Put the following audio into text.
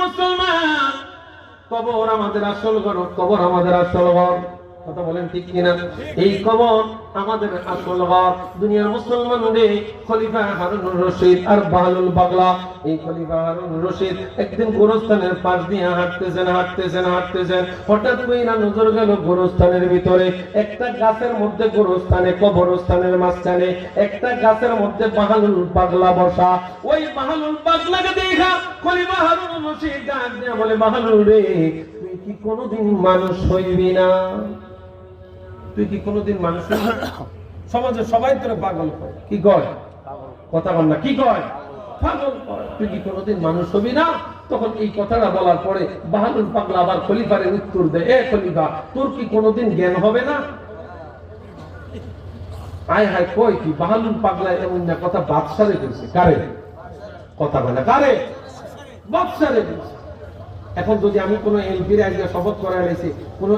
মুসলমান, কবর আমাদের আসল ঘর, কবর আমাদের আসল ঘর। কথা বলেন ঠিক কিনা? এই কবর আমাদের আসল ঘর। দুনিয়ার মুসলমান রে, খলিফা হারুনুর রশিদ আর বাহলুল পাগলা, এই খলিফা হারুনুর রশিদ একদিন গোরস্থানের পাশ দিয়ে হাঁটতেছেন, হঠাৎ কইরা নজর গেল গোরস্থানের ভিতরে একটা গাছের মধ্যে, গোরস্থানে কবরস্থানের মাঝখানে একটা গাছের মধ্যে বাহলুল পাগলা বসা। ওই বাহলুল পাগলাকে দেখা খলিফা হারুনুর রশিদ ডাক দিয়া বলে, বাহলুল রে, তুই কি কোনোদিন মানুষ হইবি না? তুই কি কোনোদিন মানুষ হইবি? সমাজে সবাই তোরে পাগল কয়। কি কয়? কথা বল না, কি কয়? পাগল কয়। তুই কি কোনোদিন মানুষ হবি না? তখন এই কথাটা বলার পরে বাহলুল পাগলা আবার খলিফারে উত্তর দেয়, এ খলিফা, তোর কি কোনোদিন জ্ঞান হবে না? আয় হায়, কয় কি? বাহলুল পাগলা এমন না কথা বাদশারে কইছে। কারে? কথা বলে কারে? বাদশারে কইছে। এখন যদি আমি কোনো এমপির আজকে শপথ করাই লাইছি, কোনো